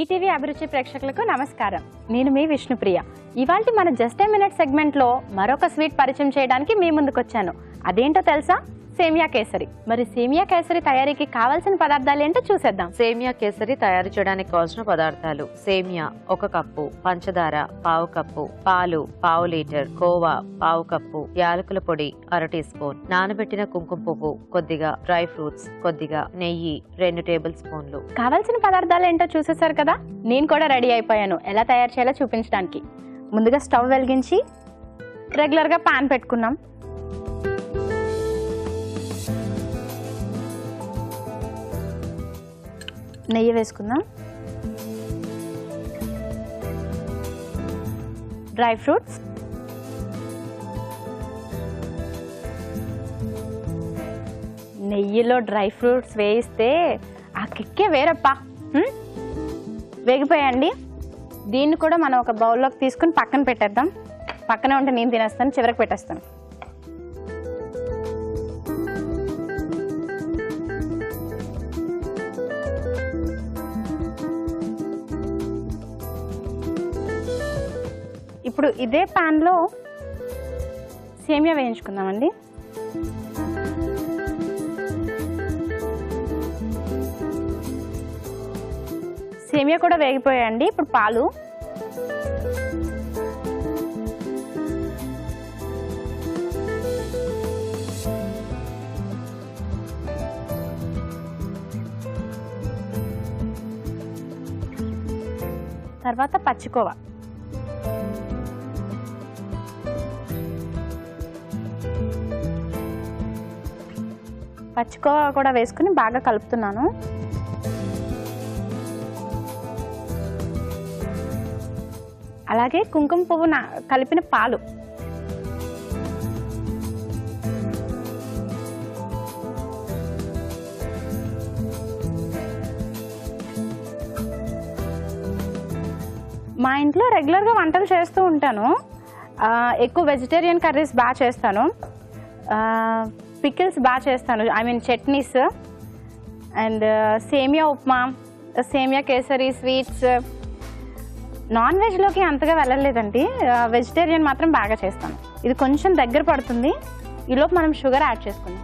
ETV అభిరుచి ప్రేక్షకులకు నమస్కారం. నేను మీ విష్ణుప్రియ. ఇవాల్టి మన జస్ట్ ఏ మినిట్ సెగ్మెంట్ లో మరొక స్వీట్ పరిచయం చేయడానికి మీ ముందుకు వచ్చాను. అదేంటో తెలుసా? సేమియా కేసరి. మరి సేమియా కేసరి తయారీకి కావాల్సిన పదార్థాలు ఏంటో చూసేద్దాం. సేమియా కేసరి తయారు చేయడానికి కావాల్సిన పదార్థాలు: సేమియా 1 కప్పు, పంచదార 1/2 కప్పు, పాలు 1/2 లీటర్, కోవా 1/2 కప్పు, యాలకుల పొడి 1/2 టీ స్పూన్, నానబెట్టిన కుంకుమ పువ్వు కొద్దిగా, డ్రై ఫ్రూట్స్ కొద్దిగా, నెయ్యి 2 టేబుల్ స్పూన్లు. కావాల్సిన పదార్థాలు ఏంటో చూసేశారు కదా. నేను కూడా రెడీ అయిపోయాను ఎలా తయారు చేయాలో చూపించడానికి. ముందుగా స్టవ్ వెలిగించి రెగ్యులర్ గా పాన్ పెట్టుకున్నాం. నెయ్యి వేసుకుందాం. డ్రై ఫ్రూట్స్, నెయ్యిలో డ్రై ఫ్రూట్స్ వేయిస్తే ఆ కిక్కే వేరప్పా. వేగిపోయండి. దీన్ని కూడా మనం ఒక బౌల్లోకి తీసుకుని పక్కన పెట్టేద్దాం. పక్కనే ఉంటే నేను తినేస్తాను, చివరికి పెట్టేస్తాను. ఇప్పుడు ఇదే ప్యాన్లో సేమియా వేయించుకుందామండి. సేమియా కూడా వేగిపోయాయండి. ఇప్పుడు పాలు, తర్వాత పచ్చికోవా, పచ్చికోవా కూడా వేసుకుని బాగా కలుపుతున్నాను. అలాగే కుంకుమ పువ్వు కలిపిన పాలు, మా ఇంట్లో రెగ్యులర్గా వంటలు చేస్తూ ఉంటాను. ఎక్కువ వెజిటేరియన్ కర్రీస్ బాగా చేస్తాను, పికిల్స్ బాగా చేస్తాను, చట్నీస్ అండ్ సేమియా ఉప్మా, సేమియా కేసరి, స్వీట్స్. నాన్ వెజ్లోకి అంతగా వెళ్ళలేదండి, వెజిటేరియన్ మాత్రం బాగా చేస్తాను. ఇది కొంచెం దగ్గర పడుతుంది. ఈలోపు మనం షుగర్ యాడ్ చేసుకుందాం.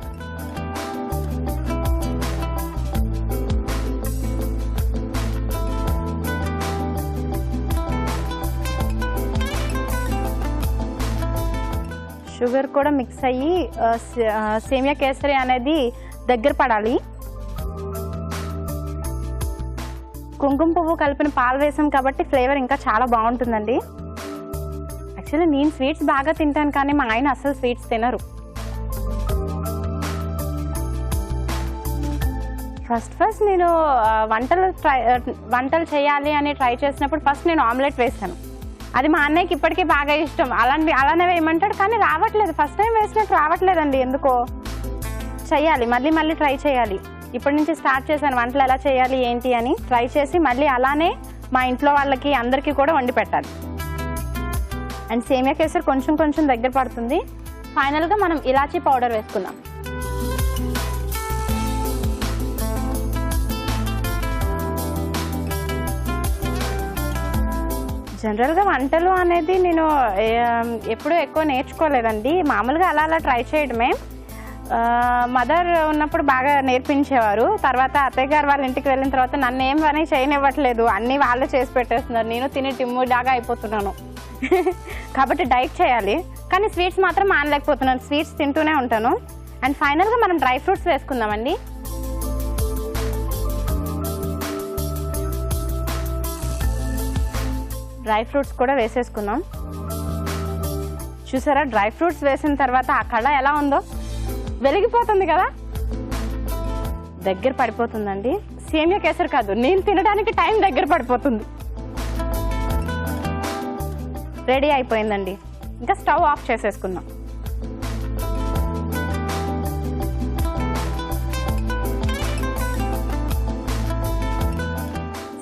షుగర్ కూడా మిక్స్ అయ్యి సేమియా కేసరి అనేది దగ్గర పడాలి. కుంకుమ పువ్వు కలిపిన పాలు వేసాం కాబట్టి ఫ్లేవర్ ఇంకా చాలా బాగుంటుందండి. యాక్చువల్లీ నేను స్వీట్స్ బాగా తింటాను, కానీ మా ఆయన అసలు స్వీట్స్ తినరు. ఫస్ట్ నేను వంటలు చేయాలి అని ట్రై చేసినప్పుడు ఫస్ట్ నేను ఆమ్లెట్ వేసాను. అది మా అన్నయ్యకి ఇప్పటికీ బాగా ఇష్టం. అలానే వేయమంటాడు, కానీ రావట్లేదు. ఫస్ట్ టైం వేసినట్టు రావట్లేదండి. ఎందుకో చెయ్యాలి, మళ్ళీ ట్రై చేయాలి. ఇప్పటి నుంచి స్టార్ట్ చేశాను వంటలు ఎలా చేయాలి ఏంటి అని ట్రై చేసి మళ్ళీ అలానే మా ఇంట్లో వాళ్ళకి అందరికీ కూడా వండి పెట్టాలి. అండ్ సేమియా కేసరి కొంచెం దగ్గర పడుతుంది. ఫైనల్గా మనం ఇలాచీ పౌడర్ వేసుకుందాం. జనరల్గా వంటలు అనేది నేను ఎప్పుడూ ఎక్కువ నేర్చుకోలేదండి. మామూలుగా అలా ట్రై చేయడమే. మదర్ ఉన్నప్పుడు బాగా నేర్పించేవారు. తర్వాత అత్తయ్య గారు వాళ్ళ ఇంటికి వెళ్ళిన తర్వాత నన్ను ఏం పని చేయనివ్వట్లేదు, అన్నీ వాళ్ళే చేసి పెట్టేస్తున్నారు. నేను తిని టిమ్ములాగా అయిపోతున్నాను. కాబట్టి డైట్ చేయాలి, కానీ స్వీట్స్ మాత్రం మానలేకపోతున్నాను. స్వీట్స్ తింటూనే ఉంటాను. అండ్ ఫైనల్గా మనం డ్రై ఫ్రూట్స్ వేసుకుందామండి. డ్రై ఫ్రూట్స్ కూడా వేసేసుకుందాం. చూసారా, డ్రై ఫ్రూట్స్ వేసిన తర్వాత ఆ కళ ఎలా ఉందో, వెలిగిపోతుంది కదా, దగ్గర పడిపోతుందండి. సేమియా కేసరి కాదు, నేను తినడానికి టైం దగ్గర పడిపోతుంది. రెడీ అయిపోయిందండి. ఇంకా స్టవ్ ఆఫ్ చేసేసుకుందాం.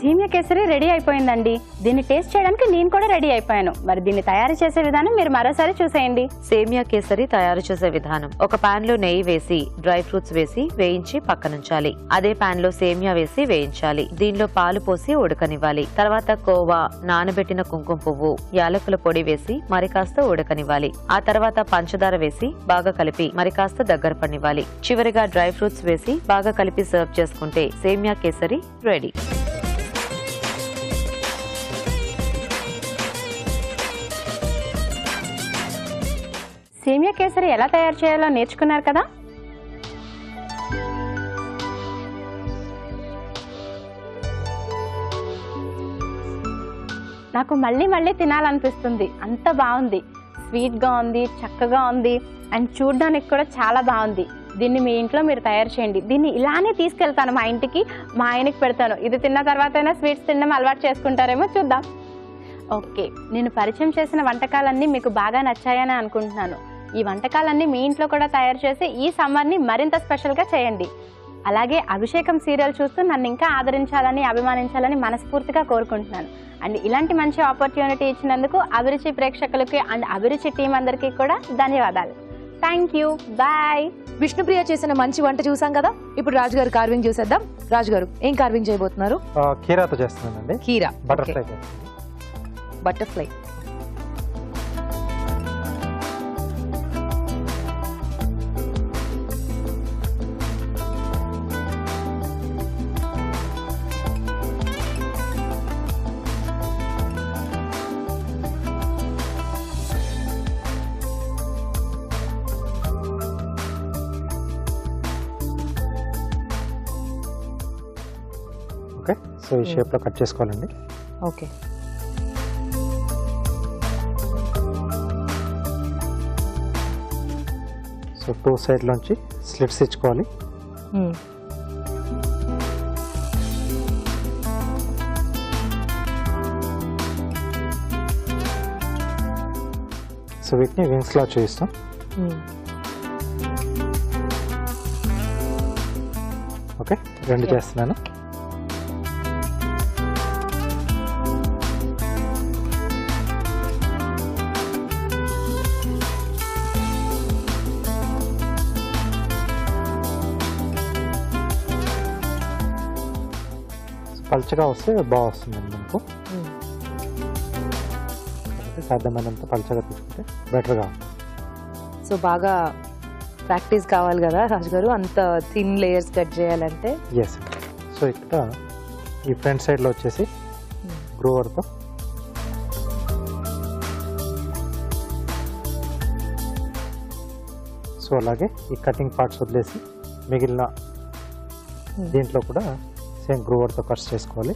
సేమియా కేసరి రెడీ అయిపోయిందండి. దీన్ని టేస్ట్ చేయడానికి నేను కూడా రెడీ అయిపోయాను. మరి దీన్ని తయారు చేసే విధానం మీరు మరోసారి చూసేయండి. సేమియా కేసరి తయారు చేసే విధానం: ఒక పాన్ లో నెయ్యి వేసి డ్రై ఫ్రూట్స్ వేసి వేయించి పక్కనుంచాలి. అదే పాన్ లో సేమియా వేసి వేయించాలి. దీనిలో పాలు పోసి ఉడకనివ్వాలి. తర్వాత కోవా, నానబెట్టిన కుంకుమ పువ్వు, యాలకుల పొడి వేసి మరి కాస్త ఉడకనివ్వాలి. ఆ తర్వాత పంచదార వేసి బాగా కలిపి మరి కాస్త దగ్గర పనివ్వాలి. చివరిగా డ్రై ఫ్రూట్స్ వేసి బాగా కలిపి సర్వ్ చేసుకుంటే సేమియా కేసరి రెడీ. సేమియా కేసరి ఎలా తయారు చేయాలో నేర్చుకున్నారు కదా. నాకు మళ్ళీ మళ్ళీ తినాలనిపిస్తుంది. అంత బాగుంది, స్వీట్గా ఉంది, చక్కగా ఉంది, అండ్ చూడడానికి కూడా చాలా బాగుంది. దీన్ని మీ ఇంట్లో మీరు తయారు చేయండి. దీన్ని ఇలానే తీసుకెళ్తాను మా ఇంటికి, మా ఆయనకి పెడతాను. ఇది తిన్న తర్వాత అయినా స్వీట్స్ తినడం అలవాటు చేసుకుంటారేమో, చూద్దాం. ఓకే, నేను పరిచయం చేసిన వంటకాలన్నీ మీకు బాగా నచ్చాయని అనుకుంటున్నాను. ఈ వంటకాలన్నీ మీ ఇంట్లో కూడా తయారు చేసి ఈ సమ్మర్ని మరింత స్పెషల్గా చేయండి. అలాగే అభిషేకం సీరియల్ చూస్తూ నన్ను ఇంకా ఆదరించాలని, అభిమానించాలని మనస్ఫూర్తిగా కోరుకుంటున్నాను. అండ్ ఇలాంటి మంచి ఆపర్చునిటీ ఇచ్చినందుకు అభిరుచి ప్రేక్షకులకి అండ్ అభిరుచి టీం అందరికీ కూడా ధన్యవాదాలు. Thank you, bye. విష్ణుప్రియ చేసిన మంచి వంట చూసాం కదా. ఇప్పుడు రాజు గారు కార్వింగ్ చూసేద్దాం. రాజు గారు ఏం కార్వింగ్ చేయబోతున్నారు? కీరాతో చేస్తున్నానండి. కీరా, బటర్ఫ్లై. బటర్ఫ్లై. ఓకే, సో ఈ షేప్లో కట్ చేసుకోవాలండి. ఓకే, సో 2 సైడ్లోంచి స్లిట్స్ ఇచ్చుకోవాలి. సో వీటిని వింగ్స్లా చూపిస్తాం. ఓకే, 2 చేస్తున్నాను. పల్చగా వస్తే బాగా వస్తుందండి మనకు. సాధ్యమైనంత పల్చగా తీసుకుంటే బెటర్గా. సో బాగా ప్రాక్టీస్ కావాలి కదా రాజు గారు, అంత థిన్ లేయర్స్ కట్ చేయాలంటే. ఎస్. సో ఇక్కడ ఈ ఫ్రంట్ సైడ్లో వచ్చేసి గ్రూవర్తో సో అలాగే ఈ కటింగ్ పార్ట్స్ వదిలేసి మిగిలిన దీంట్లో కూడా సేమ్ గ్రూవర్తో కట్స్ చేసుకోవాలి.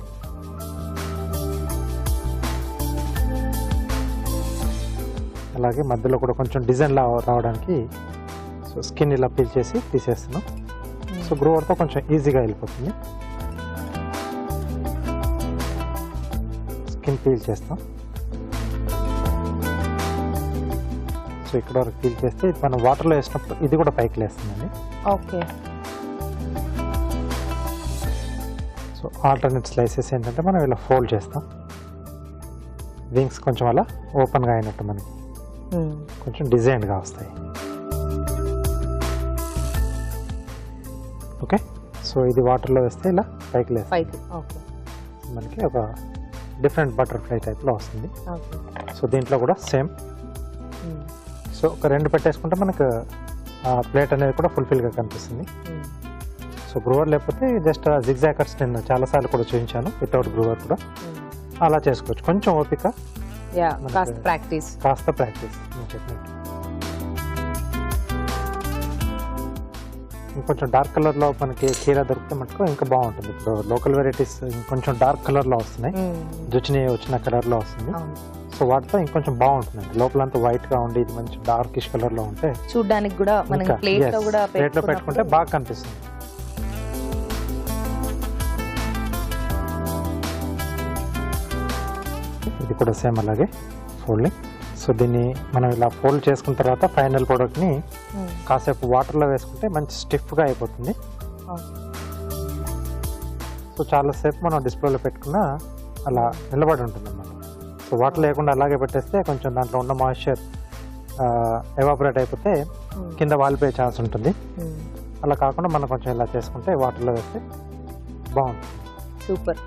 అలాగే మధ్యలో కూడా కొంచెం డిజైన్ రావడానికి సో స్కిన్ ఇలా పీల్ చేసి తీసేస్తున్నాం. సో గ్రూవర్తో కొంచెం ఈజీగా వెళ్ళిపోతుంది. స్కిన్ పీల్ చేస్తాం. సో ఇక్కడ వరకు పీల్ చేస్తే మనం వాటర్లో వేసినప్పుడు ఇది కూడా పైకి లేస్తుందండి. ఓకే. సో ఆల్టర్నేట్ స్లైసెస్ ఏంటంటే మనం ఇలా ఫోల్డ్ చేస్తాం. వింగ్స్ కొంచెం అలా ఓపెన్గా అయినట్టు మనకి కొంచెం డిజైన్గా వస్తాయి. ఓకే, సో ఇది వాటర్లో వేస్తే ఇలా పైకి లేస్తాయి. ఓకే, మనకి ఒక డిఫరెంట్ బటర్ఫ్లై టైప్లో వస్తుంది. సో దీంట్లో కూడా సేమ్. సో ఒక 2 పెట్టేసుకుంటే మనకు ప్లేట్ అనేది కూడా ఫుల్ఫిల్గా కనిపిస్తుంది. సో గ్రూవర్ లేకపోతే జస్ట్ జిగ్జాకర్స్ నేను చాలాసార్లు కూడా చూపించాను, వితౌట్ గ్రూవర్ కూడా అలా చేసుకోవచ్చు. కొంచెం ఓపిక, కాస్త ప్రాక్టీస్ నేను చెప్పినట్టు. ఇంకొంచెం డార్క్ కలర్లో మనకి కీరా దొరికితే మటుకు ఇంకా బాగుంటుంది. ఇప్పుడు లోకల్ వెరైటీస్ ఇంకొంచెం డార్క్ కలర్లో వస్తున్నాయి, జుచిని వచ్చిన కలర్లో వస్తుంది. సో వాటితో ఇంకొంచెం బాగుంటుందండి. లోపలంతా వైట్గా ఉండి ఇది మంచి డార్కిష్ కలర్లో ఉంటే చూడడానికి కూడా ప్లేట్లో పెట్టుకుంటే బాగా కనిపిస్తుంది. ఇది కూడా సేమ్ అలాగే ఫోల్డింగ్. సో దీన్ని మనం ఇలా ఫోల్డ్ చేసుకున్న తర్వాత ఫైనల్ ప్రోడక్ట్ని కాసేపు వాటర్లో వేసుకుంటే మంచి స్టిఫ్గా అయిపోతుంది. సో చాలాసేపు మనం డిస్ప్లేలో పెట్టుకున్న అలా నిలబడి ఉంటుంది అన్నమాట. సో వాటర్ లేకుండా అలాగే పెట్టేస్తే కొంచెం దాంట్లో ఉన్న మాయిశ్చర్ ఎవాపరేట్ అయిపోతే కింద వాలిపోయే ఛాన్స్ ఉంటుంది. అలా కాకుండా మనం కొంచెం ఇలా చేసుకుంటే వాటర్లో వేస్తే బాగుంటుంది. సూపర్,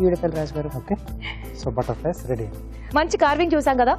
బ్యూటిఫుల్ రాజు గారు. Okay, so butterflies ready. మంచి కార్వింగ్ చూసాం కదా.